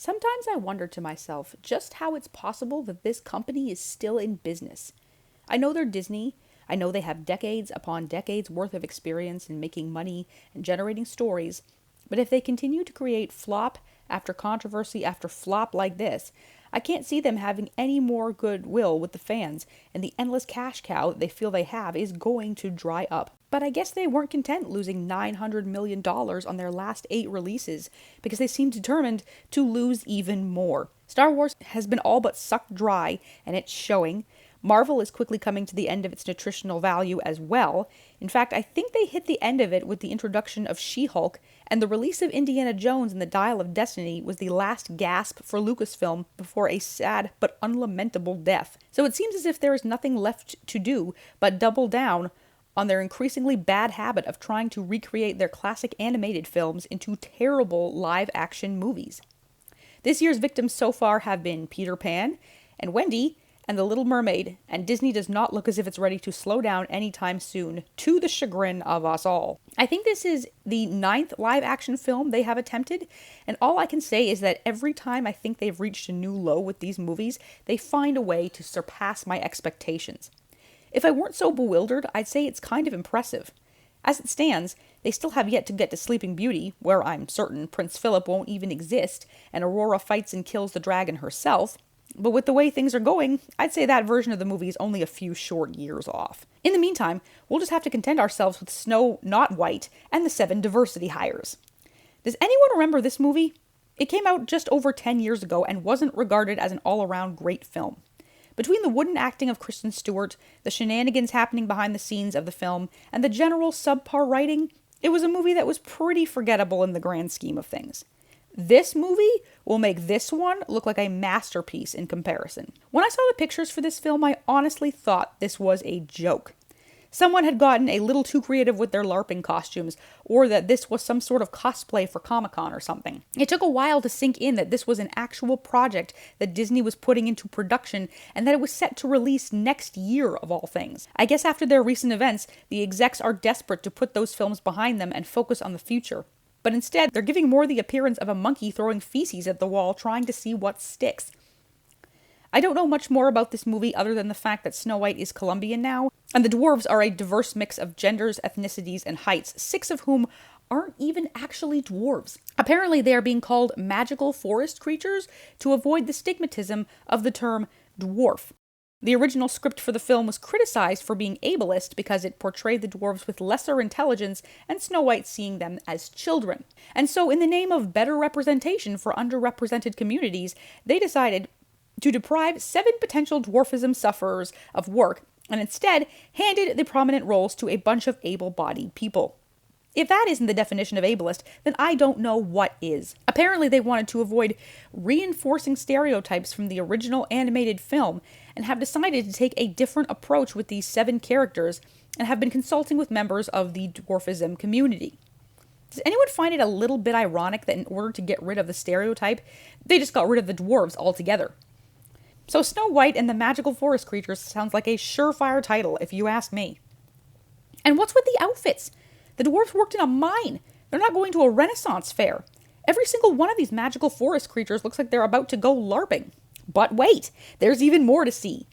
Sometimes I wonder to myself just how it's possible that this company is still in business. I know they're Disney. I know they have decades upon decades worth of experience in making money and generating stories. But if they continue to create flop after controversy after flop like this, I can't see them having any more goodwill with the fans, and the endless cash cow that they feel they have is going to dry up. But I guess they weren't content losing $900 million on their last 8 releases, because they seemed determined to lose even more. Star Wars has been all but sucked dry, and it's showing. Marvel is quickly coming to the end of its nutritional value as well. In fact, I think they hit the end of it with the introduction of She-Hulk, and the release of Indiana Jones and the Dial of Destiny was the last gasp for Lucasfilm before a sad but unlamentable death. So it seems as if there is nothing left to do but double down on their increasingly bad habit of trying to recreate their classic animated films into terrible live-action movies. This year's victims so far have been Peter Pan and Wendy and The Little Mermaid, and Disney does not look as if it's ready to slow down anytime soon, to the chagrin of us all. I think this is the 9th live-action film they have attempted, and all I can say is that every time I think they've reached a new low with these movies, they find a way to surpass my expectations. If I weren't so bewildered, I'd say it's kind of impressive. As it stands, they still have yet to get to Sleeping Beauty, where I'm certain Prince Philip won't even exist, and Aurora fights and kills the dragon herself. But with the way things are going, I'd say that version of the movie is only a few short years off. In the meantime, we'll just have to content ourselves with Snow Not White and the 7 diversity hires. Does anyone remember this movie? It came out just over 10 years ago and wasn't regarded as an all-around great film. Between the wooden acting of Kristen Stewart, the shenanigans happening behind the scenes of the film, and the general subpar writing, it was a movie that was pretty forgettable in the grand scheme of things. This movie will make this one look like a masterpiece in comparison. When I saw the pictures for this film, I honestly thought this was a joke. Someone had gotten a little too creative with their LARPing costumes, or that this was some sort of cosplay for Comic-Con or something. It took a while to sink in that this was an actual project that Disney was putting into production, and that it was set to release next year of all things. I guess after their recent events, the execs are desperate to put those films behind them and focus on the future. But instead, they're giving more the appearance of a monkey throwing feces at the wall trying to see what sticks. I don't know much more about this movie other than the fact that Snow White is Colombian now, and the dwarves are a diverse mix of genders, ethnicities, and heights, 6 of whom aren't even actually dwarves. Apparently, they are being called magical forest creatures to avoid the stigmatism of the term dwarf. The original script for the film was criticized for being ableist because it portrayed the dwarves with lesser intelligence and Snow White seeing them as children. And so, in the name of better representation for underrepresented communities, they decided to deprive 7 potential dwarfism sufferers of work and instead handed the prominent roles to a bunch of able-bodied people. If that isn't the definition of ableist, then I don't know what is. Apparently they wanted to avoid reinforcing stereotypes from the original animated film and have decided to take a different approach with these 7 characters and have been consulting with members of the dwarfism community. Does anyone find it a little bit ironic that in order to get rid of the stereotype, they just got rid of the dwarves altogether? So Snow White and the Magical Forest Creatures sounds like a surefire title, if you ask me. And what's with the outfits? The dwarves worked in a mine. They're not going to a Renaissance fair. Every single one of these magical forest creatures looks like they're about to go LARPing. But wait, there's even more to see.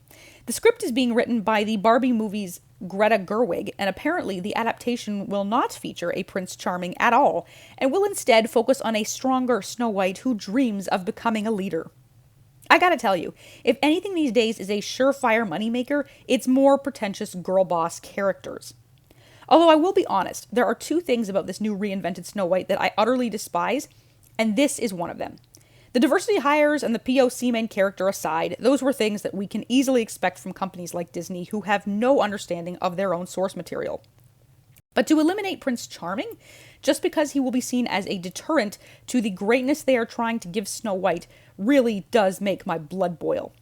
The script is being written by the Barbie movie's Greta Gerwig, and apparently the adaptation will not feature a Prince Charming at all, and will instead focus on a stronger Snow White who dreams of becoming a leader. I gotta tell you, if anything these days is a surefire moneymaker, it's more pretentious girl boss characters. Although I will be honest, there are 2 things about this new reinvented Snow White that I utterly despise, and this is one of them. The diversity hires and the POC main character aside, those were things that we can easily expect from companies like Disney who have no understanding of their own source material. But to eliminate Prince Charming, just because he will be seen as a deterrent to the greatness they are trying to give Snow White, really does make my blood boil.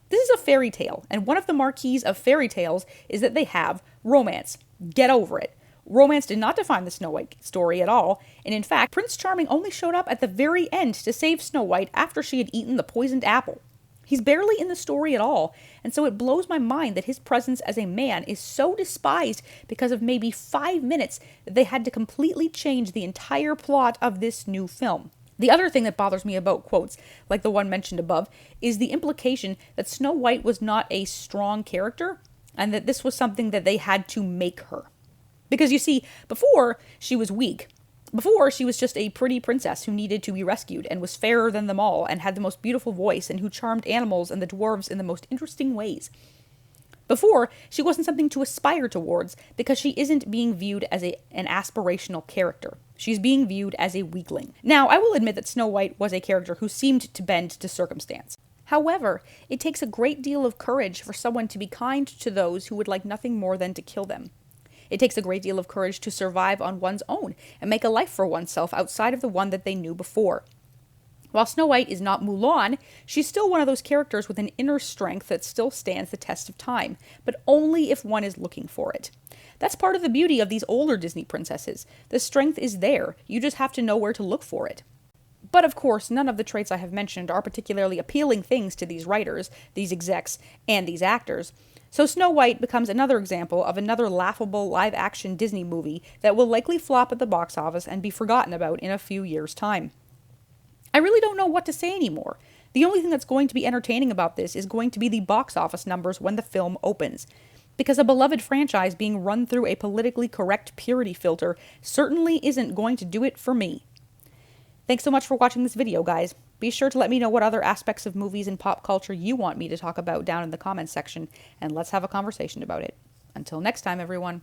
This is a fairy tale, and one of the marquees of fairy tales is that they have romance. Get over it. Romance did not define the Snow White story at all, and in fact, Prince Charming only showed up at the very end to save Snow White after she had eaten the poisoned apple. He's barely in the story at all, and so it blows my mind that his presence as a man is so despised because of maybe 5 minutes that they had to completely change the entire plot of this new film. The other thing that bothers me about quotes, like the one mentioned above, is the implication that Snow White was not a strong character and that this was something that they had to make her. Because you see, before she was weak. Before she was just a pretty princess who needed to be rescued and was fairer than them all and had the most beautiful voice and who charmed animals and the dwarves in the most interesting ways. Before, she wasn't something to aspire towards because she isn't being viewed as an aspirational character. She's being viewed as a weakling. Now, I will admit that Snow White was a character who seemed to bend to circumstance. However, it takes a great deal of courage for someone to be kind to those who would like nothing more than to kill them. It takes a great deal of courage to survive on one's own and make a life for oneself outside of the one that they knew before. While Snow White is not Mulan, she's still one of those characters with an inner strength that still stands the test of time, but only if one is looking for it. That's part of the beauty of these older Disney princesses. The strength is there, you just have to know where to look for it. But of course, none of the traits I have mentioned are particularly appealing things to these writers, these execs, and these actors. So Snow White becomes another example of another laughable live-action Disney movie that will likely flop at the box office and be forgotten about in a few years' time. I really don't know what to say anymore. The only thing that's going to be entertaining about this is going to be the box office numbers when the film opens. Because a beloved franchise being run through a politically correct purity filter certainly isn't going to do it for me. Thanks so much for watching this video, guys. Be sure to let me know what other aspects of movies and pop culture you want me to talk about down in the comments section, and let's have a conversation about it. Until next time, everyone.